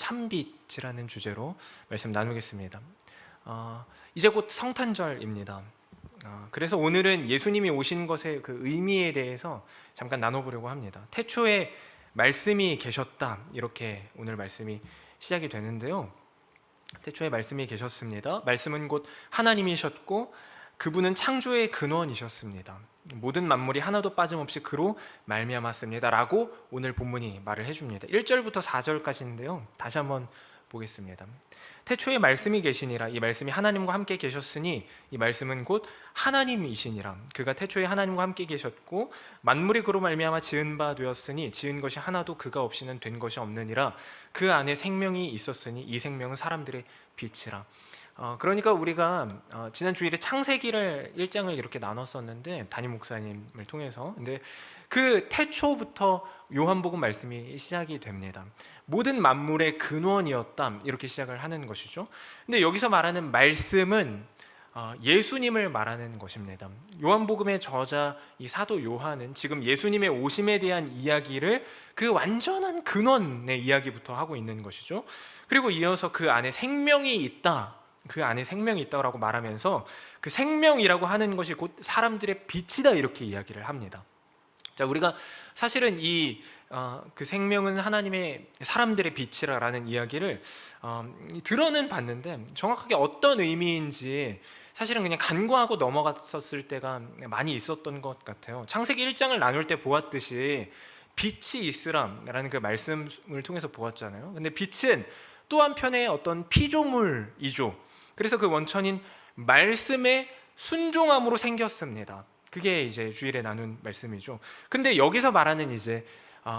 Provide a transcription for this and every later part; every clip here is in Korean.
참빛이라는 주제로 말씀 나누겠습니다. 이제 곧 성탄절입니다. 그래서 오늘은 예수님이 오신 것의 그 의미에 대해서 잠깐 나눠보려고 합니다. 태초에 말씀이 계셨다, 이렇게 오늘 말씀이 시작이 되는데요. 태초에 말씀이 계셨습니다. 말씀은 곧 하나님이셨고 그분은 창조의 근원이셨습니다. 모든 만물이 하나도 빠짐없이 그로 말미암았습니다 라고 오늘 본문이 말을 해줍니다. 1절부터 4절까지인데요, 다시 한번 보겠습니다. 태초에 말씀이 계시니라. 이 말씀이 하나님과 함께 계셨으니 이 말씀은 곧 하나님이시니라. 그가 태초에 하나님과 함께 계셨고 만물이 그로 말미암아 지은 바 되었으니 지은 것이 하나도 그가 없이는 된 것이 없느니라. 그 안에 생명이 있었으니 이 생명은 사람들의 빛이라. 그러니까 우리가 지난 주일에 창세기를 1장을 이렇게 나눴었는데, 담임 목사님을 통해서. 근데 그 태초부터 요한복음 말씀이 시작이 됩니다. 모든 만물의 근원이었다, 이렇게 시작을 하는 것이죠. 근데 여기서 말하는 말씀은 예수님을 말하는 것입니다. 요한복음의 저자 이 사도 요한은 지금 예수님의 오심에 대한 이야기를 그 완전한 근원의 이야기부터 하고 있는 것이죠. 그리고 이어서 그 안에 생명이 있다, 그 안에 생명이 있다고 말하면서 그 생명이라고 하는 것이 곧 사람들의 빛이다, 이렇게 이야기를 합니다. 자, 우리가 사실은 그 생명은 하나님의 사람들의 빛이라는 이야기를 들어는 봤는데 정확하게 어떤 의미인지 사실은 그냥 간과하고 넘어갔었을 때가 많이 있었던 것 같아요. 창세기 1장을 나눌 때 보았듯이 빛이 있으라라는 그 말씀을 통해서 보았잖아요. 근데 빛은 또 한편의 어떤 피조물이죠. 그래서 그 원천인 말씀의 순종함으로 생겼습니다. 그게 이제 주일에 나눈 말씀이죠. 근데 여기서 말하는 이제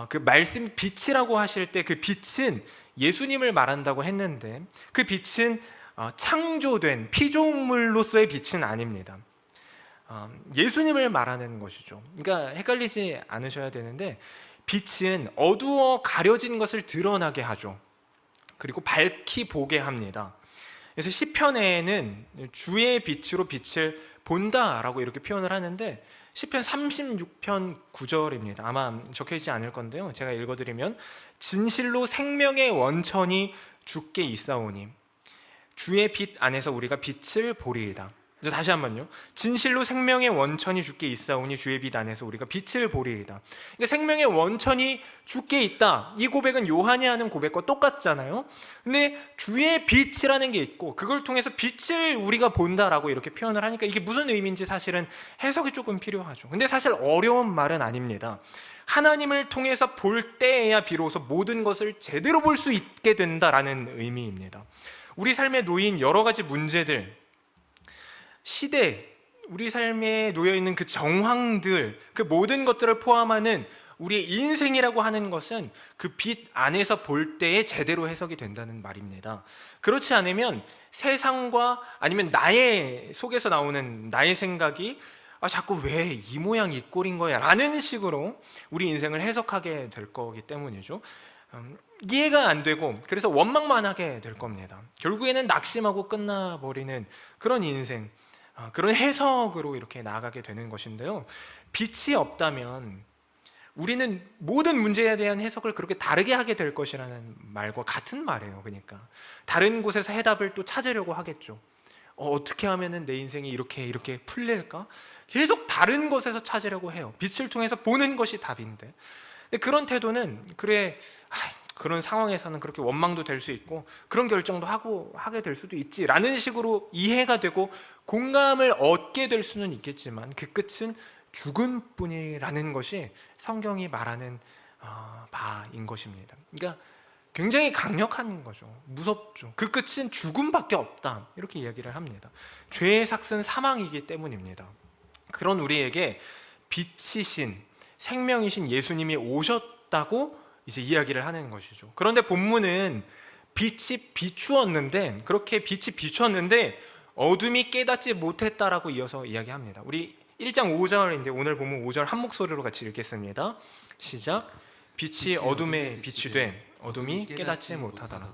그 말씀 빛이라고 하실 때 그 빛은 예수님을 말한다고 했는데 그 빛은 창조된 피조물로서의 빛은 아닙니다. 예수님을 말하는 것이죠. 그러니까 헷갈리지 않으셔야 되는데 빛은 어두워 가려진 것을 드러나게 하죠. 그리고 밝히 보게 합니다. 그래서 시편에는 주의 빛으로 빛을 본다라고 이렇게 표현을 하는데 시편 36편 9절입니다. 아마 적혀있지 않을 건데요, 제가 읽어드리면 진실로 생명의 원천이 주께 있사오니 주의 빛 안에서 우리가 빛을 보리이다. 다시 한번요. 진실로 생명의 원천이 주께 있사오니 주의 빛 안에서 우리가 빛을 보리이다. 그러니까 생명의 원천이 주께 있다, 이 고백은 요한이 하는 고백과 똑같잖아요. 근데 주의 빛이라는 게 있고 그걸 통해서 빛을 우리가 본다라고 이렇게 표현을 하니까 이게 무슨 의미인지 사실은 해석이 조금 필요하죠. 근데 사실 어려운 말은 아닙니다. 하나님을 통해서 볼 때에야 비로소 모든 것을 제대로 볼 수 있게 된다라는 의미입니다. 우리 삶에 놓인 여러 가지 문제들, 시대, 우리 삶에 놓여있는 그 정황들, 그 모든 것들을 포함하는 우리의 인생이라고 하는 것은 그 빛 안에서 볼 때에 제대로 해석이 된다는 말입니다. 그렇지 않으면 세상과 아니면 나의 속에서 나오는 나의 생각이 자꾸 왜 이 모양 이 꼴인 거야 라는 식으로 우리 인생을 해석하게 될 거기 때문이죠. 이해가 안 되고 그래서 원망만 하게 될 겁니다. 결국에는 낙심하고 끝나버리는 그런 인생, 그런 해석으로 이렇게 나아가게 되는 것인데요. 빛이 없다면 우리는 모든 문제에 대한 해석을 그렇게 다르게 하게 될 것이라는 말과 같은 말이에요. 그러니까 다른 곳에서 해답을 또 찾으려고 하겠죠. 어떻게 하면 내 인생이 이렇게 풀릴까? 계속 다른 곳에서 찾으려고 해요. 빛을 통해서 보는 것이 답인데, 근데 그런 태도는 그런 상황에서는 그렇게 원망도 될 수 있고 그런 결정도 하게 될 수도 있지라는 식으로 이해가 되고 공감을 얻게 될 수는 있겠지만 그 끝은 죽음뿐이라는 것이 성경이 말하는 바인 것입니다. 그러니까 굉장히 강력한 거죠. 무섭죠. 그 끝은 죽음밖에 없다, 이렇게 이야기를 합니다. 죄의 삭은 사망이기 때문입니다. 그런 우리에게 빛이신 생명이신 예수님이 오셨다고 이제 이야기를 하는 것이죠. 그런데 본문은 빛이 비추었는데, 그렇게 빛이 비추었는데 어둠이 깨닫지 못했다라고 이어서 이야기합니다. 우리 1장 5절인데 오늘 본문 5절 한 목소리로 같이 읽겠습니다. 시작. 빛이 어둠에 빛이 돼 어둠이 깨닫지 못하더라.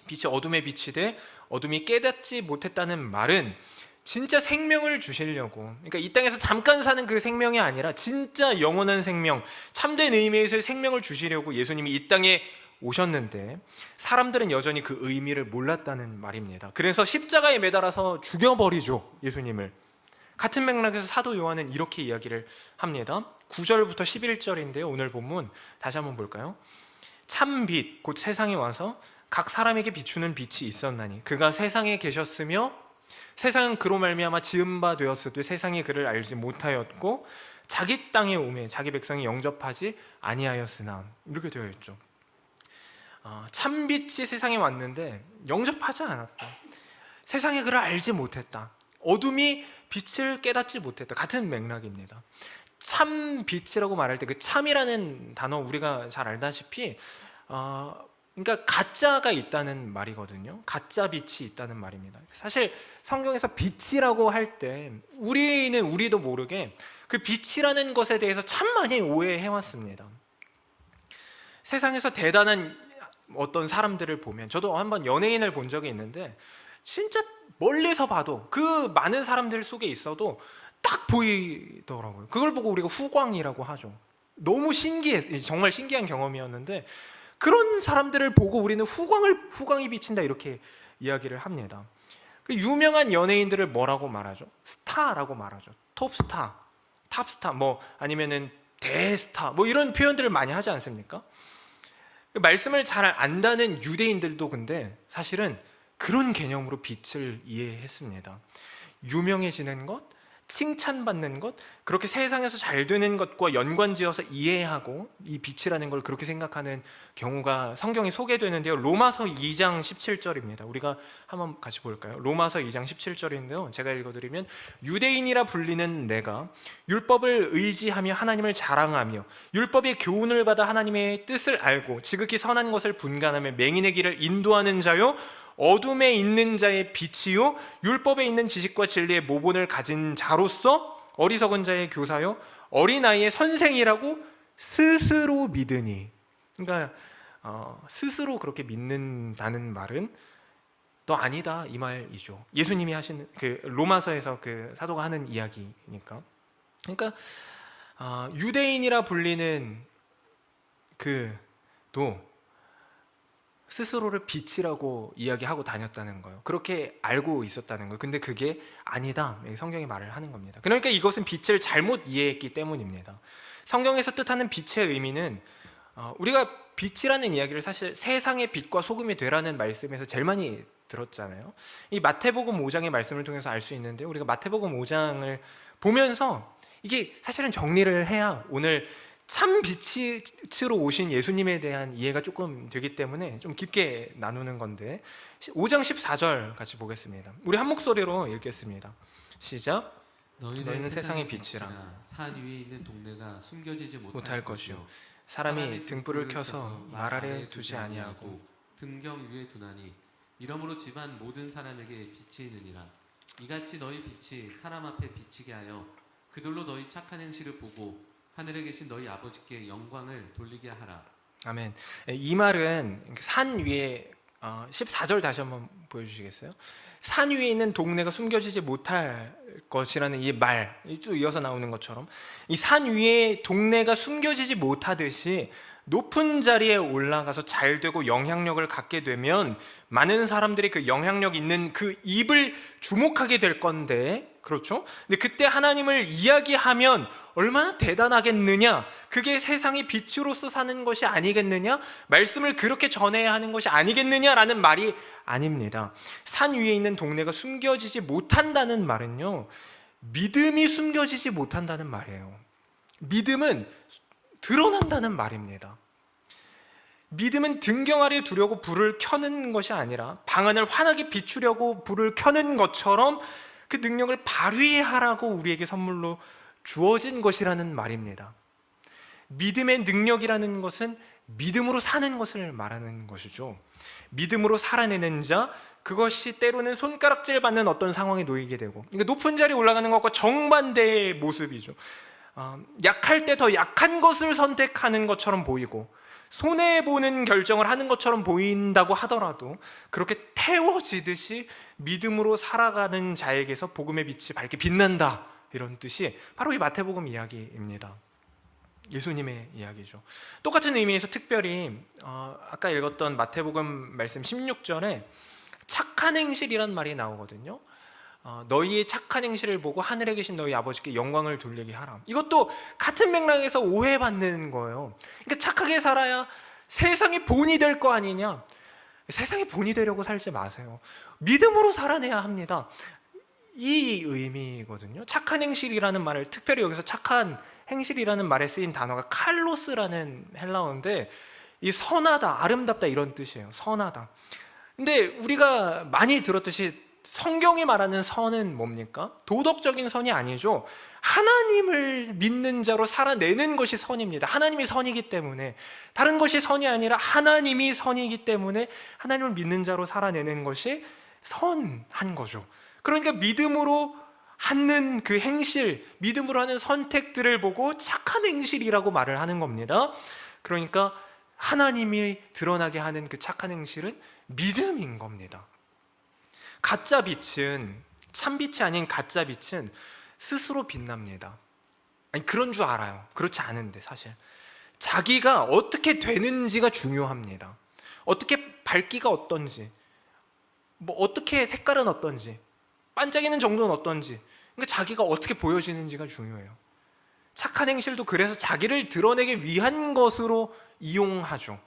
빛이 어둠에 빛이 돼 어둠이 깨닫지 못했다는 말은 진짜 생명을 주시려고, 그러니까 이 땅에서 잠깐 사는 그 생명이 아니라 진짜 영원한 생명, 참된 의미에서의 생명을 주시려고 예수님이 이 땅에 오셨는데 사람들은 여전히 그 의미를 몰랐다는 말입니다. 그래서 십자가에 매달아서 죽여버리죠, 예수님을. 같은 맥락에서 사도 요한은 이렇게 이야기를 합니다. 9절부터 11절인데요. 오늘 본문 다시 한번 볼까요? 참 빛 곧 세상에 와서 각 사람에게 비추는 빛이 있었나니 그가 세상에 계셨으며 세상은 그로 말미암아 지은 바 되었으되 세상이 그를 알지 못하였고 자기 땅에 오매 자기 백성이 영접하지 아니하였으나, 이렇게 되어 있죠. 참 빛이 세상에 왔는데 영접하지 않았다. 세상이 그를 알지 못했다. 어둠이 빛을 깨닫지 못했다. 같은 맥락입니다. 참 빛이라고 말할 때 그 참이라는 단어 우리가 잘 알다시피 그러니까 가짜가 있다는 말이거든요. 가짜 빛이 있다는 말입니다. 사실 성경에서 빛이라고 할 때 우리도 모르게 그 빛이라는 것에 대해서 참 많이 오해해왔습니다. 세상에서 대단한 어떤 사람들을 보면, 저도 한번 연예인을 본 적이 있는데 진짜 멀리서 봐도 그 많은 사람들 속에 있어도 딱 보이더라고요. 그걸 보고 우리가 후광이라고 하죠. 너무 정말 신기한 경험이었는데 그런 사람들을 보고 우리는 후광이 비친다 이렇게 이야기를 합니다. 그 유명한 연예인들을 뭐라고 말하죠? 스타라고 말하죠. 톱스타, 탑스타, 뭐 아니면은 대스타, 뭐 이런 표현들을 많이 하지 않습니까? 말씀을 잘 안다는 유대인들도 근데 사실은 그런 개념으로 빛을 이해했습니다. 유명해지는 것, 칭찬받는 것, 그렇게 세상에서 잘 되는 것과 연관지어서 이해하고 이 빛이라는 걸 그렇게 생각하는 경우가 성경에 소개되는데요. 로마서 2장 17절입니다. 우리가 한번 같이 볼까요? 로마서 2장 17절인데요. 제가 읽어드리면 유대인이라 불리는 내가 율법을 의지하며 하나님을 자랑하며 율법의 교훈을 받아 하나님의 뜻을 알고 지극히 선한 것을 분간하며 맹인의 길을 인도하는 자요 어둠에 있는 자의 빛이요 율법에 있는 지식과 진리의 모본을 가진 자로서 어리석은 자의 교사요 어린아이의 선생이라고 스스로 믿으니. 그러니까 스스로 그렇게 믿는다는 말은 너 아니다 이 말이죠. 예수님이 하신 그 로마서에서 그 사도가 하는 이야기니까. 그러니까 유대인이라 불리는 그도 스스로를 빛이라고 이야기하고 다녔다는 거예요. 그렇게 알고 있었다는 거예요. 근데 그게 아니다, 성경이 말을 하는 겁니다. 그러니까 이것은 빛을 잘못 이해했기 때문입니다. 성경에서 뜻하는 빛의 의미는 우리가 빛이라는 이야기를 사실 세상의 빛과 소금이 되라는 말씀에서 제일 많이 들었잖아요. 이 마태복음 5장의 말씀을 통해서 알 수 있는데, 우리가 마태복음 5장을 보면서 이게 사실은 정리를 해야 오늘 참 빛으로 오신 예수님에 대한 이해가 조금 되기 때문에 좀 깊게 나누는 건데, 5장 14절 같이 보겠습니다. 우리 한 목소리로 읽겠습니다. 시작. 너희는 세상의 빛이라. 산 위에 있는 동네가 숨겨지지 못할 것이요 사람이 등불을 켜서 말 아래 두지 아니하고 등경 위에 두나니 이러므로 집안 모든 사람에게 빛이 있느니라. 이같이 너희 빛이 사람 앞에 비치게 하여 그들로 너희 착한 행실을 보고 하늘에 계신 너희 아버지께 영광을 돌리게 하라. 아멘. 이 말은 산 위에 14절 다시 한번 보여주시겠어요? 산 위에 있는 동네가 숨겨지지 못할 것이라는 이 말, 또 이어서 나오는 것처럼 이 산 위에 동네가 숨겨지지 못하듯이 높은 자리에 올라가서 잘 되고 영향력을 갖게 되면 많은 사람들이 그 영향력 있는 그 입을 주목하게 될 건데, 그렇죠? 근데 그때 하나님을 이야기하면 얼마나 대단하겠느냐? 그게 세상의 빛으로서 사는 것이 아니겠느냐? 말씀을 그렇게 전해야 하는 것이 아니겠느냐라는 말이 아닙니다. 산 위에 있는 동네가 숨겨지지 못한다는 말은요, 믿음이 숨겨지지 못한다는 말이에요. 믿음은 드러난다는 말입니다. 믿음은 등경 아래 두려고 불을 켜는 것이 아니라 방안을 환하게 비추려고 불을 켜는 것처럼 그 능력을 발휘하라고 우리에게 선물로 주어진 것이라는 말입니다. 믿음의 능력이라는 것은 믿음으로 사는 것을 말하는 것이죠. 믿음으로 살아내는 자, 그것이 때로는 손가락질 받는 어떤 상황에 놓이게 되고, 그러니까 높은 자리에 올라가는 것과 정반대의 모습이죠. 약할 때 더 약한 것을 선택하는 것처럼 보이고 손해보는 결정을 하는 것처럼 보인다고 하더라도 그렇게 태워지듯이 믿음으로 살아가는 자에게서 복음의 빛이 밝게 빛난다, 이런 뜻이 바로 이 마태복음 이야기입니다. 예수님의 이야기죠. 똑같은 의미에서 특별히 아까 읽었던 마태복음 말씀 16절에 착한 행실이란 말이 나오거든요. 너희의 착한 행실을 보고 하늘에 계신 너희 아버지께 영광을 돌리게 하라. 이것도 같은 맥락에서 오해받는 거예요. 그러니까 착하게 살아야 세상의 본이 될 거 아니냐. 세상의 본이 되려고 살지 마세요. 믿음으로 살아내야 합니다. 이 의미거든요. 착한 행실이라는 말을, 특별히 여기서 착한 행실이라는 말에 쓰인 단어가 칼로스라는 헬라어인데, 이 선하다, 아름답다 이런 뜻이에요. 선하다. 근데 우리가 많이 들었듯이 성경이 말하는 선은 뭡니까? 도덕적인 선이 아니죠. 하나님을 믿는 자로 살아내는 것이 선입니다. 하나님이 선이기 때문에, 다른 것이 선이 아니라 하나님이 선이기 때문에 하나님을 믿는 자로 살아내는 것이 선한 거죠. 그러니까 믿음으로 하는 그 행실, 믿음으로 하는 선택들을 보고 착한 행실이라고 말을 하는 겁니다. 그러니까 하나님이 드러나게 하는 그 착한 행실은 믿음인 겁니다. 가짜 빛은, 참빛이 아닌 가짜 빛은 스스로 빛납니다. 아니, 그런 줄 알아요. 그렇지 않은데 사실 자기가 어떻게 되는지가 중요합니다. 어떻게 밝기가 어떤지, 뭐 어떻게 색깔은 어떤지, 반짝이는 정도는 어떤지, 그러니까 자기가 어떻게 보여지는지가 중요해요. 착한 행실도 그래서 자기를 드러내기 위한 것으로 이용하죠.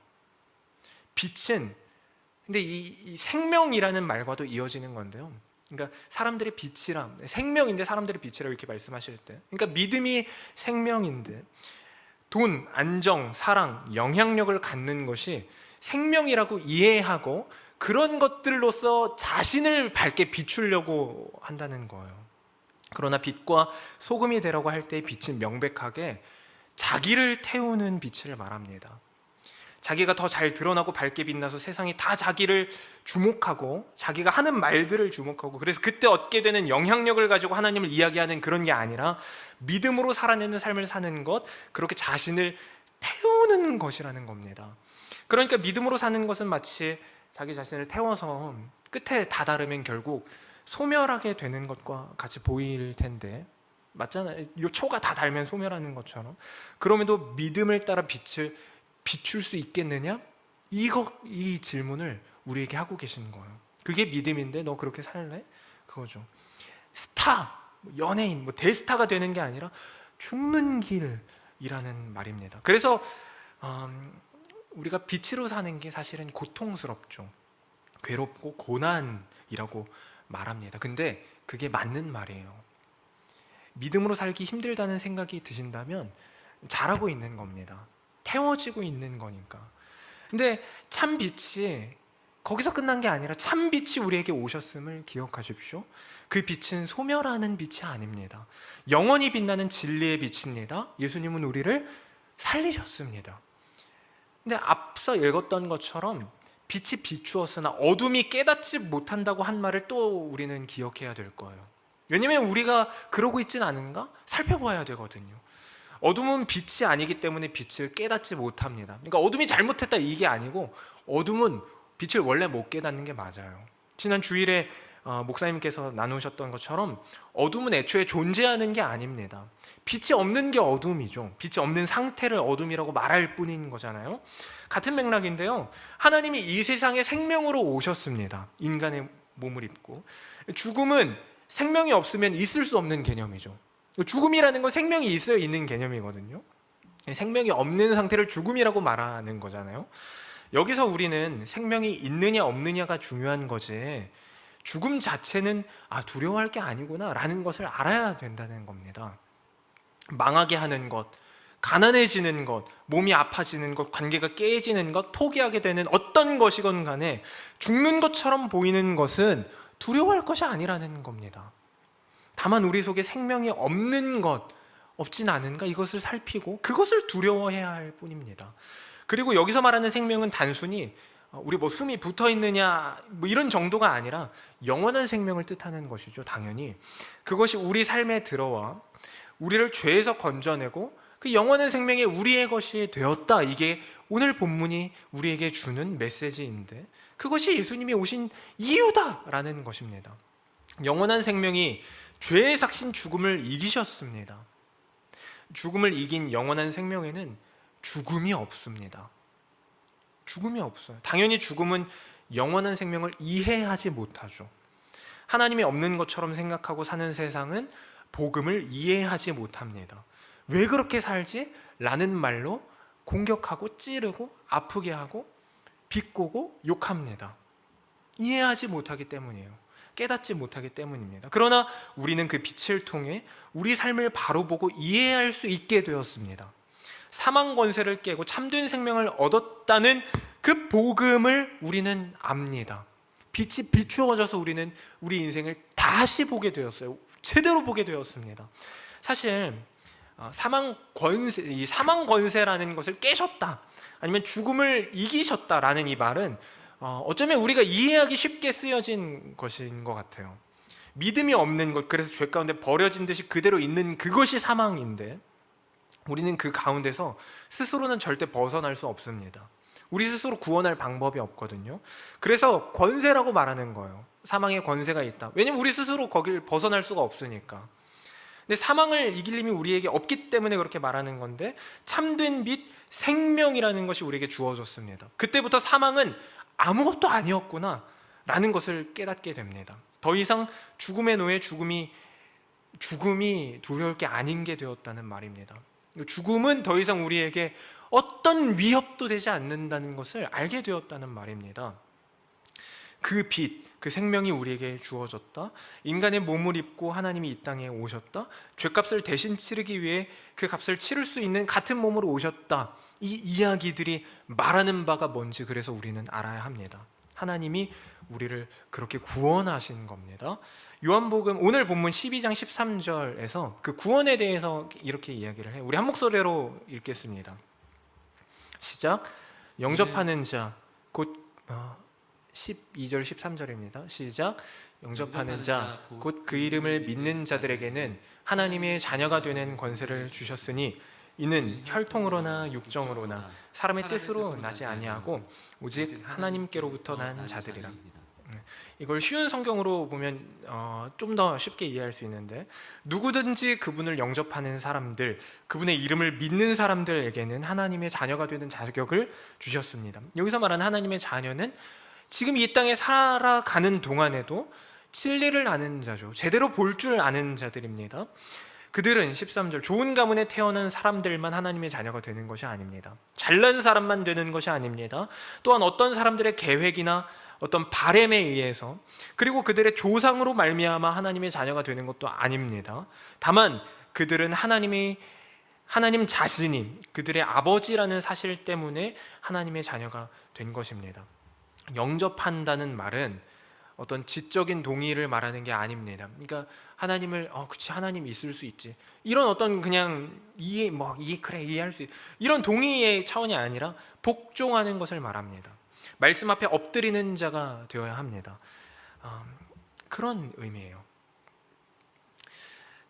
빛은, 근데 이 생명이라는 말과도 이어지는 건데요. 그러니까 사람들의 빛이라, 생명인데 사람들의 빛이라 이렇게 말씀하실 때, 그러니까 믿음이 생명인데 돈, 안정, 사랑, 영향력을 갖는 것이 생명이라고 이해하고 그런 것들로서 자신을 밝게 비추려고 한다는 거예요. 그러나 빛과 소금이 되라고 할 때 빛은 명백하게 자기를 태우는 빛을 말합니다. 자기가 더 잘 드러나고 밝게 빛나서 세상이 다 자기를 주목하고 자기가 하는 말들을 주목하고, 그래서 그때 얻게 되는 영향력을 가지고 하나님을 이야기하는 그런 게 아니라 믿음으로 살아내는 삶을 사는 것, 그렇게 자신을 태우는 것이라는 겁니다. 그러니까 믿음으로 사는 것은 마치 자기 자신을 태워서 끝에 다다르면 결국 소멸하게 되는 것과 같이 보일 텐데, 맞잖아요. 요 초가 다 달면 소멸하는 것처럼. 그럼에도 믿음을 따라 빛을 비출 수 있겠느냐? 이 질문을 우리에게 하고 계시는 거예요. 그게 믿음인데 너 그렇게 살래? 그거죠. 스타, 연예인, 대스타가 되는 게 아니라 죽는 길이라는 말입니다. 그래서 우리가 빛으로 사는 게 사실은 고통스럽죠. 괴롭고 고난이라고 말합니다. 근데 그게 맞는 말이에요. 믿음으로 살기 힘들다는 생각이 드신다면 잘하고 있는 겁니다. 태워지고 있는 거니까. 근데 참 빛이 거기서 끝난 게 아니라 참 빛이 우리에게 오셨음을 기억하십시오. 그 빛은 소멸하는 빛이 아닙니다. 영원히 빛나는 진리의 빛입니다. 예수님은 우리를 살리셨습니다. 근데 앞서 읽었던 것처럼 빛이 비추었으나 어둠이 깨닫지 못한다고 한 말을 또 우리는 기억해야 될 거예요. 왜냐하면 우리가 그러고 있진 않은가? 살펴봐야 되거든요. 어둠은 빛이 아니기 때문에 빛을 깨닫지 못합니다. 그러니까 어둠이 잘못했다 이게 아니고, 어둠은 빛을 원래 못 깨닫는 게 맞아요. 지난 주일에 목사님께서 나누셨던 것처럼 어둠은 애초에 존재하는 게 아닙니다. 빛이 없는 게 어둠이죠. 빛이 없는 상태를 어둠이라고 말할 뿐인 거잖아요. 같은 맥락인데요, 하나님이 이 세상에 생명으로 오셨습니다. 인간의 몸을 입고. 죽음은 생명이 없으면 있을 수 없는 개념이죠. 죽음이라는 건 생명이 있어야 있는 개념이거든요. 생명이 없는 상태를 죽음이라고 말하는 거잖아요. 여기서 우리는 생명이 있느냐 없느냐가 중요한 거지, 죽음 자체는 두려워할 게 아니구나 라는 것을 알아야 된다는 겁니다. 망하게 하는 것, 가난해지는 것, 몸이 아파지는 것, 관계가 깨지는 것, 포기하게 되는 어떤 것이건 간에 죽는 것처럼 보이는 것은 두려워할 것이 아니라는 겁니다. 다만 우리 속에 생명이 없는 것, 없진 않은가, 이것을 살피고 그것을 두려워해야 할 뿐입니다. 그리고 여기서 말하는 생명은 단순히 우리 숨이 붙어 있느냐 이런 정도가 아니라 영원한 생명을 뜻하는 것이죠. 당연히 그것이 우리 삶에 들어와 우리를 죄에서 건져내고 그 영원한 생명이 우리의 것이 되었다. 이게 오늘 본문이 우리에게 주는 메시지인데, 그것이 예수님이 오신 이유다라는 것입니다. 영원한 생명이 죄의 삭신 죽음을 이기셨습니다. 죽음을 이긴 영원한 생명에는 죽음이 없습니다. 죽음이 없어요. 당연히 죽음은 영원한 생명을 이해하지 못하죠. 하나님이 없는 것처럼 생각하고 사는 세상은 복음을 이해하지 못합니다. 왜 그렇게 살지? 라는 말로 공격하고 찌르고 아프게 하고 비꼬고 욕합니다. 이해하지 못하기 때문이에요. 깨닫지 못하기 때문입니다. 그러나 우리는 그 빛을 통해 우리 삶을 바로 보고 이해할 수 있게 되었습니다. 사망 권세를 깨고 참된 생명을 얻었다는 그 복음을 우리는 압니다. 빛이 비추어져서 우리는 우리 인생을 다시 보게 되었어요. 제대로 보게 되었습니다. 사실 사망 권세라는 것을 깨셨다, 아니면 죽음을 이기셨다라는 이 말은 어쩌면 우리가 이해하기 쉽게 쓰여진 것인 것 같아요. 믿음이 없는 것, 그래서 죄 가운데 버려진 듯이 그대로 있는 그것이 사망인데, 우리는 그 가운데서 스스로는 절대 벗어날 수 없습니다. 우리 스스로 구원할 방법이 없거든요. 그래서 권세라고 말하는 거예요. 사망의 권세가 있다. 왜냐면 우리 스스로 거길 벗어날 수가 없으니까. 근데 사망을 이길 힘이 우리에게 없기 때문에 그렇게 말하는 건데, 참된 빛, 생명이라는 것이 우리에게 주어졌습니다. 그때부터 사망은 아무것도 아니었구나 라는 것을 깨닫게 됩니다. 더 이상 죽음의 노예, 죽음이 두려울 게 아닌 게 되었다는 말입니다. 죽음은 더 이상 우리에게 어떤 위협도 되지 않는다는 것을 알게 되었다는 말입니다. 그 빛, 그 생명이 우리에게 주어졌다. 인간의 몸을 입고 하나님이 이 땅에 오셨다. 죄값을 대신 치르기 위해 그 값을 치를 수 있는 같은 몸으로 오셨다. 이 이야기들이 말하는 바가 뭔지 그래서 우리는 알아야 합니다. 하나님이 우리를 그렇게 구원하신 겁니다. 요한복음 오늘 본문 12장 13절에서 그 구원에 대해서 이렇게 이야기를 해요. 우리 한 목소리로 읽겠습니다. 시작. 영접하는 자, 곧 12절 13절입니다. 시작. 영접하는 자, 곧 그 이름을 믿는 자들에게는 하나님의 자녀가 되는 권세를 주셨으니 이는 혈통으로나 육정으로나 사람의 뜻으로 나지 아니하고 오직 하나님께로부터 난 자들이라. 이걸 쉬운 성경으로 보면 좀 더 쉽게 이해할 수 있는데, 누구든지 그분을 영접하는 사람들, 그분의 이름을 믿는 사람들에게는 하나님의 자녀가 되는 자격을 주셨습니다. 여기서 말하는 하나님의 자녀는 지금 이 땅에 살아가는 동안에도 진리를 아는 자죠. 제대로 볼 줄 아는 자들입니다. 그들은 13절 좋은 가문에 태어난 사람들만 하나님의 자녀가 되는 것이 아닙니다. 잘난 사람만 되는 것이 아닙니다. 또한 어떤 사람들의 계획이나 어떤 바램에 의해서, 그리고 그들의 조상으로 말미암아 하나님의 자녀가 되는 것도 아닙니다. 다만 그들은 하나님 자신이 그들의 아버지라는 사실 때문에 하나님의 자녀가 된 것입니다. 영접한다는 말은 어떤 지적인 동의를 말하는 게 아닙니다. 그러니까 하나님을 그치, 하나님 있을 수 있지, 이런 어떤 그냥 그래 이해할 수 있, 이런 동의의 차원이 아니라 복종하는 것을 말합니다. 말씀 앞에 엎드리는 자가 되어야 합니다. 그런 의미예요.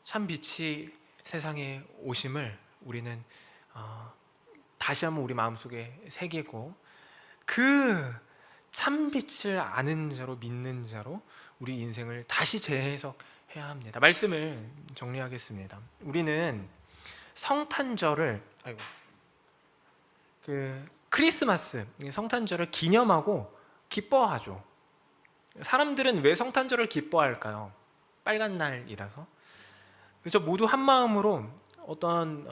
참 빛이 세상에 오심을 우리는 다시 한번 우리 마음속에 새기고, 그 참빛을 아는 자로, 믿는 자로 우리 인생을 다시 재해석해야 합니다. 말씀을 정리하겠습니다. 우리는 성탄절을 크리스마스, 성탄절을 기념하고 기뻐하죠. 사람들은 왜 성탄절을 기뻐할까요? 빨간 날이라서. 그래서 모두 한 마음으로 어떤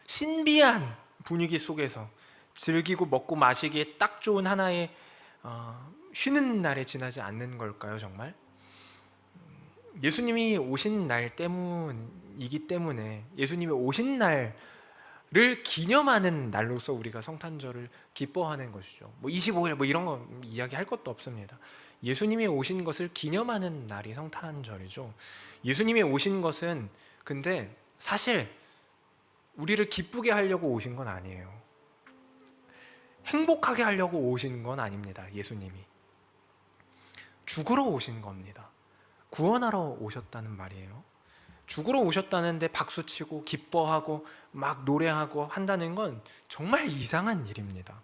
신비한 분위기 속에서 즐기고 먹고 마시기에 딱 좋은 하나의 쉬는 날에 지나지 않는 걸까요, 정말? 예수님이 오신 날 때문이기 때문에, 예수님이 오신 날을 기념하는 날로서 우리가 성탄절을 기뻐하는 것이죠. 25일 이런 거 이야기할 것도 없습니다. 예수님이 오신 것을 기념하는 날이 성탄절이죠. 예수님이 오신 것은 근데 사실 우리를 기쁘게 하려고 오신 건 아니에요. 행복하게 하려고 오신 건 아닙니다. 예수님이 죽으러 오신 겁니다. 구원하러 오셨다는 말이에요. 죽으러 오셨다는데 박수치고 기뻐하고 막 노래하고 한다는 건 정말 이상한 일입니다.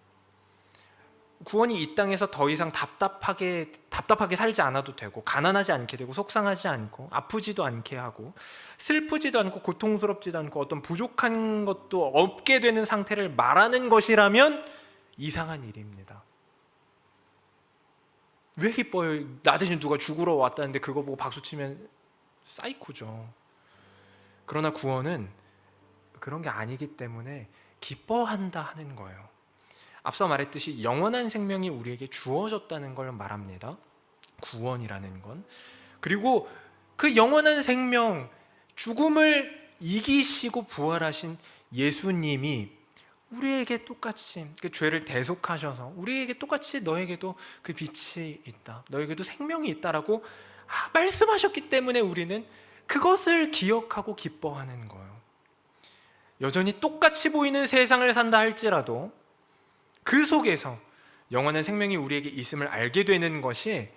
구원이 이 땅에서 더 이상 답답하게 살지 않아도 되고, 가난하지 않게 되고, 속상하지 않고, 아프지도 않게 하고, 슬프지도 않고, 고통스럽지도 않고, 어떤 부족한 것도 없게 되는 상태를 말하는 것이라면 이상한 일입니다. 왜 기뻐요? 나 대신 누가 죽으러 왔다는데 그거 보고 박수치면 사이코죠. 그러나 구원은 그런 게 아니기 때문에 기뻐한다 하는 거예요. 앞서 말했듯이 영원한 생명이 우리에게 주어졌다는 걸 말합니다. 구원이라는 건. 그리고 그 영원한 생명, 죽음을 이기시고 부활하신 예수님이 우리에게 똑같이 그 죄를 대속하셔서 우리에게 똑같이 너에게도 그 빛이 있다, 너에게도 생명이 있다라고 말씀하셨기 때문에 우리는 그것을 기억하고 기뻐하는 거예요. 여전히 똑같이 보이는 세상을 산다 할지라도 그 속에서 영원한 생명이 우리에게 있음을 알게 되는 것이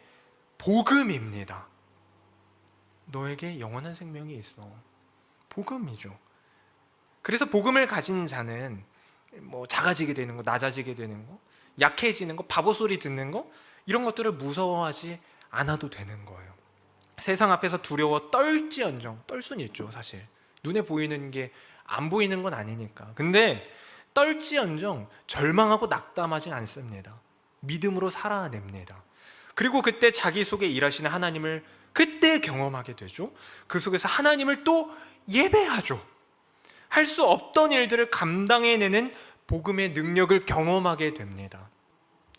복음입니다. 너에게 영원한 생명이 있어. 복음이죠. 그래서 복음을 가진 자는 작아지게 되는 거, 낮아지게 되는 거, 약해지는 거, 바보 소리 듣는 거, 이런 것들을 무서워하지 않아도 되는 거예요. 세상 앞에서 두려워 떨지언정, 떨 수는 있죠. 사실 눈에 보이는 게 안 보이는 건 아니니까. 근데 떨지언정 절망하고 낙담하지 않습니다. 믿음으로 살아냅니다. 그리고 그때 자기 속에 일하시는 하나님을 그때 경험하게 되죠. 그 속에서 하나님을 또 예배하죠. 할 수 없던 일들을 감당해내는 복음의 능력을 경험하게 됩니다.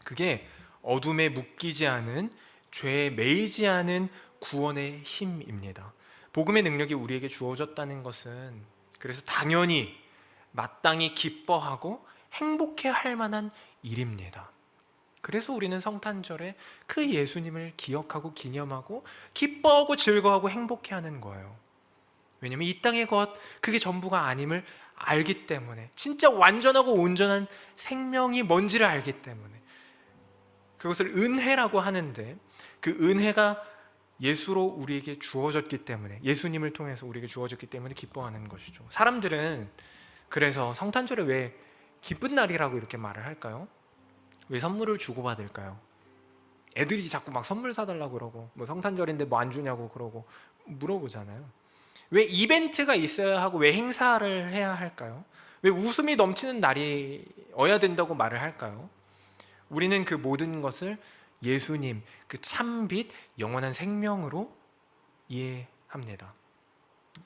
그게 어둠에 묶이지 않은, 죄에 매이지 않은 구원의 힘입니다. 복음의 능력이 우리에게 주어졌다는 것은 그래서 당연히 마땅히 기뻐하고 행복해할 만한 일입니다. 그래서 우리는 성탄절에 그 예수님을 기억하고 기념하고 기뻐하고 즐거워하고 행복해하는 거예요. 왜냐하면 이 땅의 것, 그게 전부가 아님을 알기 때문에, 진짜 완전하고 온전한 생명이 뭔지를 알기 때문에, 그것을 은혜라고 하는데 그 은혜가 예수로 우리에게 주어졌기 때문에, 예수님을 통해서 우리에게 주어졌기 때문에 기뻐하는 것이죠. 사람들은 그래서 성탄절에 왜 기쁜 날이라고 이렇게 말을 할까요? 왜 선물을 주고받을까요? 애들이 자꾸 막 선물 사달라고 그러고, 성탄절인데 뭐 안 주냐고 그러고 물어보잖아요. 왜 이벤트가 있어야 하고 왜 행사를 해야 할까요? 왜 웃음이 넘치는 날이어야 된다고 말을 할까요? 우리는 그 모든 것을 예수님, 그 참빛, 영원한 생명으로 이해합니다.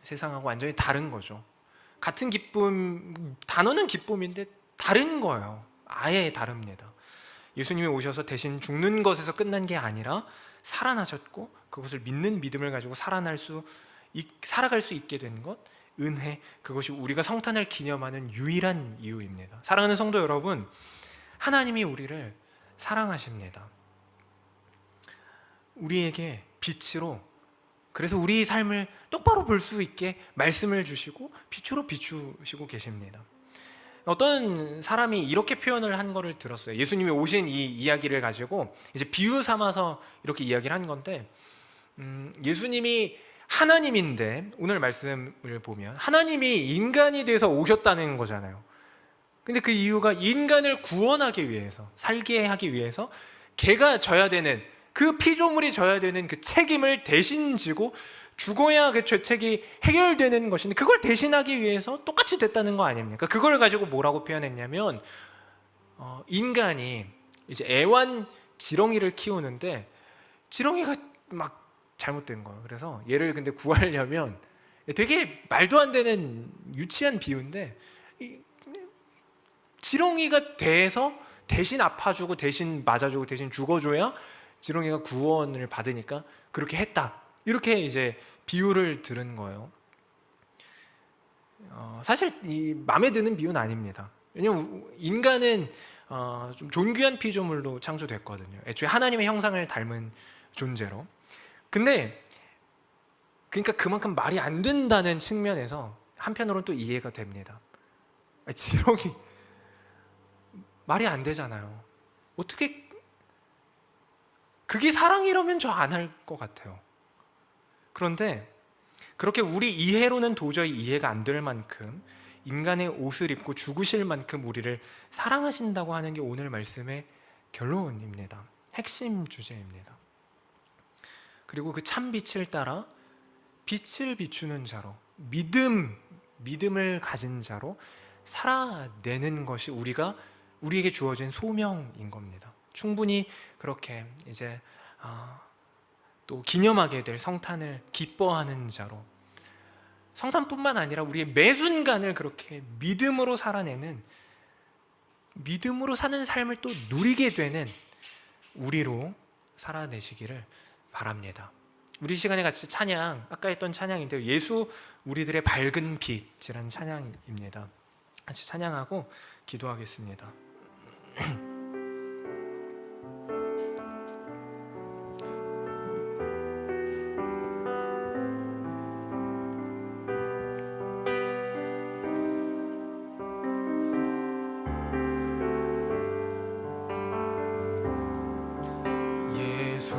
세상하고 완전히 다른 거죠. 같은 기쁨, 단어는 기쁨인데 다른 거예요. 아예 다릅니다. 예수님이 오셔서 대신 죽는 것에서 끝난 게 아니라 살아나셨고 그것을 믿는 믿음을 가지고 살아갈 수 있게 된 것, 은혜, 그것이 우리가 성탄을 기념하는 유일한 이유입니다. 사랑하는 성도 여러분, 하나님이 우리를 사랑하십니다. 우리에게 빛으로, 그래서 우리의 삶을 똑바로 볼 수 있게 말씀을 주시고 빛으로 비추시고 계십니다. 어떤 사람이 이렇게 표현을 한 거를 들었어요. 예수님이 오신 이 이야기를 가지고 이제 비유 삼아서 이렇게 이야기를 한 건데, 예수님이 하나님인데 오늘 말씀을 보면 하나님이 인간이 돼서 오셨다는 거잖아요. 근데 그 이유가 인간을 구원하기 위해서, 살게 하기 위해서 걔가 져야 되는, 그 피조물이 져야 되는 그 책임을 대신 지고 죽어야 그 죄책이 해결되는 것인데, 그걸 대신하기 위해서 똑같이 됐다는 거 아닙니까? 그걸 가지고 뭐라고 표현했냐면, 인간이 이제 애완 지렁이를 키우는데 지렁이가 막 잘못된 거예요. 그래서 얘를 근데 구하려면, 되게 말도 안 되는 유치한 비유인데, 지렁이가 돼서 대신 아파주고 대신 맞아주고 대신 죽어줘야 지렁이가 구원을 받으니까 그렇게 했다, 이렇게 이제 비유를 들은 거예요. 사실 마음에 드는 비유는 아닙니다. 왜냐하면 인간은 좀 존귀한 피조물로 창조됐거든요. 애초에 하나님의 형상을 닮은 존재로. 근데 그러니까 그만큼 말이 안 된다는 측면에서 한편으로는 또 이해가 됩니다. 지렁이 말이 안 되잖아요. 어떻게, 그게 사랑이라면 저 안 할 것 같아요. 그런데 그렇게 우리 이해로는 도저히 이해가 안 될 만큼 인간의 옷을 입고 죽으실 만큼 우리를 사랑하신다고 하는 게 오늘 말씀의 결론입니다. 핵심 주제입니다. 그리고 그 참 빛을 따라 빛을 비추는 자로, 믿음을 가진 자로 살아내는 것이 우리에게 주어진 소명인 겁니다. 충분히 그렇게 이제 또 기념하게 될 성탄을 기뻐하는 자로, 성탄뿐만 아니라 우리의 매 순간을 그렇게 믿음으로 살아내는, 믿음으로 사는 삶을 또 누리게 되는 우리로 살아내시기를 바랍니다. 우리 시간에 같이 찬양, 아까 했던 찬양인데요, 예수 우리들의 밝은 빛이라는 찬양입니다. 같이 찬양하고 기도하겠습니다. 예수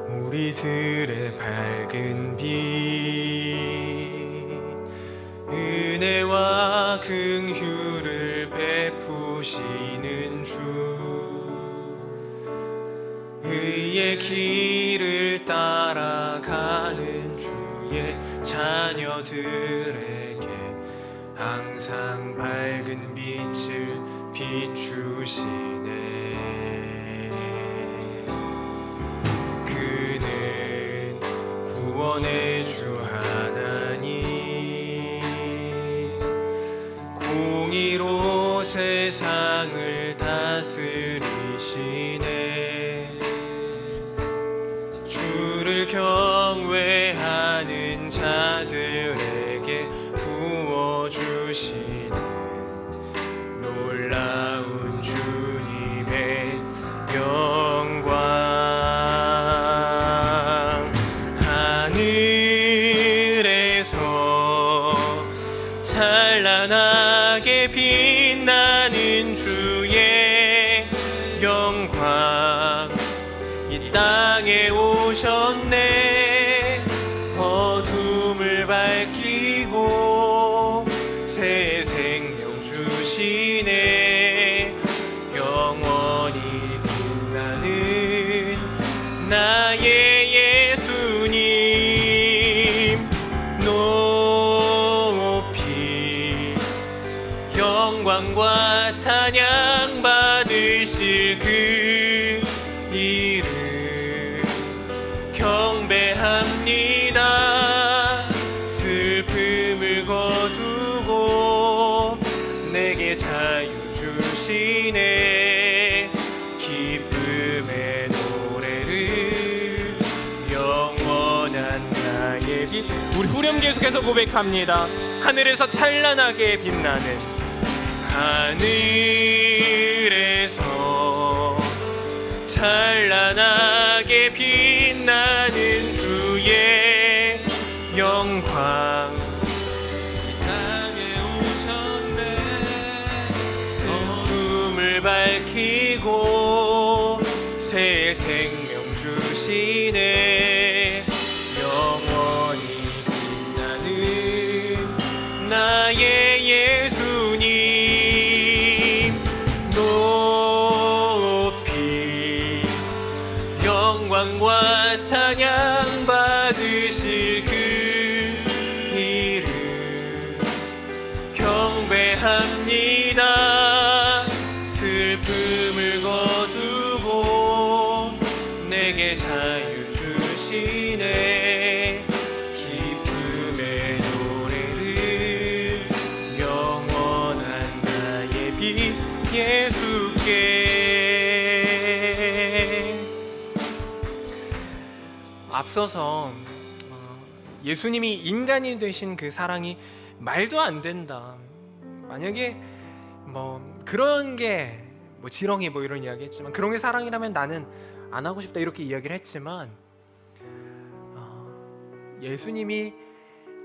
우리들의 밝은 빛, 은혜와 긍휼을 베푸시는 주, 의의 길을 따라가는 주의 자녀들에게 항상 밝은 빛을 비추시네. 그는 구원의 주 하나님, 공의로 세상을 다스리시네. 주를 경외하는 자들에게 부어주시는 놀라운 주님의 영광. 하늘에서 찬란하게 빛나는 주의 영광, 이 땅에 오셨네. 어둠을 밝히고 새 생명 주시네. 영원히 빛나는 나의 예수님, 높이 영광과 찬양 받으실 그 이름 경배합니다. 슬픔을 거두고 내게 자유 주시네. 기쁨의 노래를 영원한 나의 빛. 우리 후렴 계속해서 고백합니다. 하늘에서 찬란하게 빛나는, 하늘에서 찬란하게 빛나는 주의 영광, 이 땅에 오셨네. 어둠을 밝히고 새 생명 주시네. 영원히 빛나는 나의 예수님, 높이 영광과 찬양 받으실 그 이름 경배합니다. 슬픔을 거두고 내게 자유 주시네. 기쁨의 노래를 영원한 나의 빛 예수께. 앞서서 예수님이 인간이 되신 그 사랑이 말도 안 된다, 만약에 그런 게 지렁이 이런 이야기 했지만, 그런 게 사랑이라면 나는 안 하고 싶다, 이렇게 이야기를 했지만, 예수님이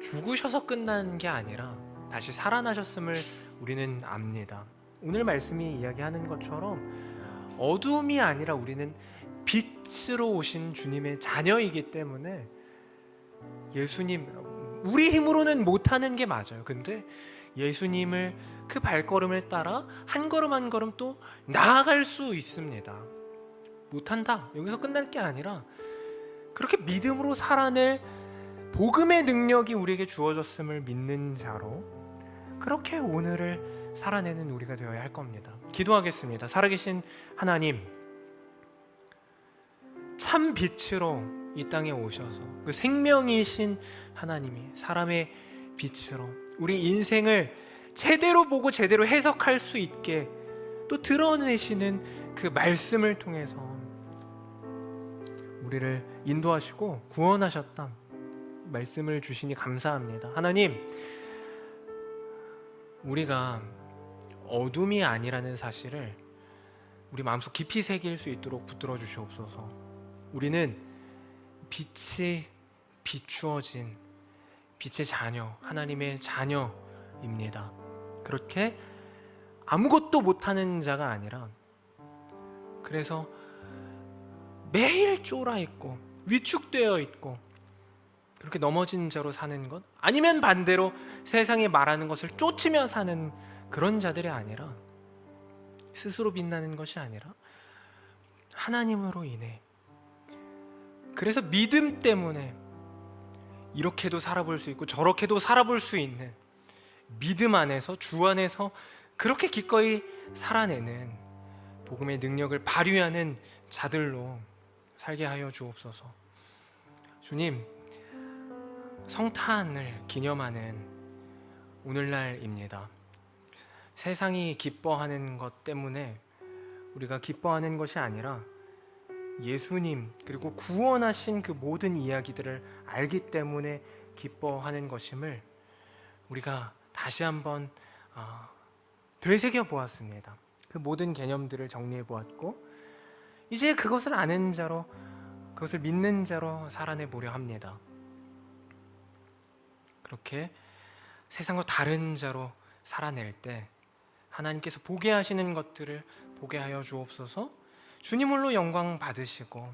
죽으셔서 끝난 게 아니라 다시 살아나셨음을 우리는 압니다. 오늘 말씀이 이야기하는 것처럼 어둠이 아니라 우리는 빛으로 오신 주님의 자녀이기 때문에, 예수님, 우리 힘으로는 못하는 게 맞아요. 근데 예수님을 그 발걸음을 따라 한 걸음 한 걸음 또 나아갈 수 있습니다. 못한다, 여기서 끝날 게 아니라 그렇게 믿음으로 살아낼 복음의 능력이 우리에게 주어졌음을 믿는 자로 그렇게 오늘을 살아내는 우리가 되어야 할 겁니다. 기도하겠습니다. 살아계신 하나님, 참 빛으로 이 땅에 오셔서 그 생명이신 하나님이 사람의 빛으로 우리 인생을 제대로 보고 제대로 해석할 수 있게 또 드러내시는 그 말씀을 통해서 우리를 인도하시고 구원하셨다 말씀을 주시니 감사합니다. 하나님, 우리가 어둠이 아니라는 사실을 우리 마음속 깊이 새길 수 있도록 붙들어 주시옵소서. 우리는 빛이 비추어진 빛의 자녀, 하나님의 자녀입니다. 그렇게 아무것도 못하는 자가 아니라 그래서 매일 쫄아 있고 위축되어 있고 그렇게 넘어진 자로 사는 것, 아니면 반대로 세상이 말하는 것을 쫓으며 사는 그런 자들이 아니라, 스스로 빛나는 것이 아니라 하나님으로 인해, 그래서 믿음 때문에 이렇게도 살아볼 수 있고 저렇게도 살아볼 수 있는 믿음 안에서, 주 안에서 그렇게 기꺼이 살아내는 복음의 능력을 발휘하는 자들로 살게 하여 주옵소서. 주님, 성탄을 기념하는 오늘날입니다. 세상이 기뻐하는 것 때문에 우리가 기뻐하는 것이 아니라 예수님 그리고 구원하신 그 모든 이야기들을 알기 때문에 기뻐하는 것임을 우리가 다시 한번 되새겨 보았습니다. 그 모든 개념들을 정리해 보았고 이제 그것을 아는 자로, 그것을 믿는 자로 살아내 보려 합니다. 그렇게 세상과 다른 자로 살아낼 때 하나님께서 보게 하시는 것들을 보게 하여 주옵소서. 주님 홀로 영광 받으시고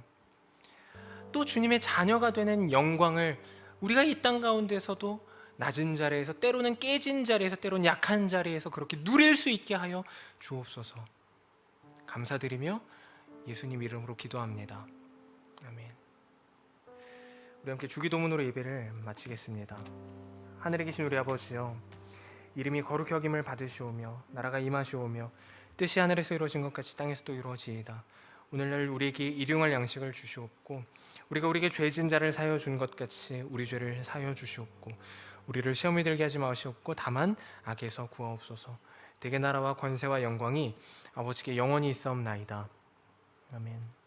또 주님의 자녀가 되는 영광을 우리가 이 땅 가운데서도 낮은 자리에서, 때로는 깨진 자리에서, 때로는 약한 자리에서 그렇게 누릴 수 있게 하여 주옵소서. 감사드리며 예수님 이름으로 기도합니다. 아멘. 우리 함께 주기도문으로 예배를 마치겠습니다. 하늘에 계신 우리 아버지여, 이름이 거룩히 여김을 받으시오며 나라가 임하시오며 뜻이 하늘에서 이루어진 것 같이 땅에서도 이루어지이다. 오늘날 우리에게 일용할 양식을 주시옵고 우리가 우리에게 죄진 자를 사하여 준 것 같이 우리 죄를 사하여 주시옵고 우리를 시험에 들게 하지 마시옵고 다만 악에서 구하옵소서. 대개 나라와 권세와 영광이 아버지께 영원히 있사옵나이다. 아멘.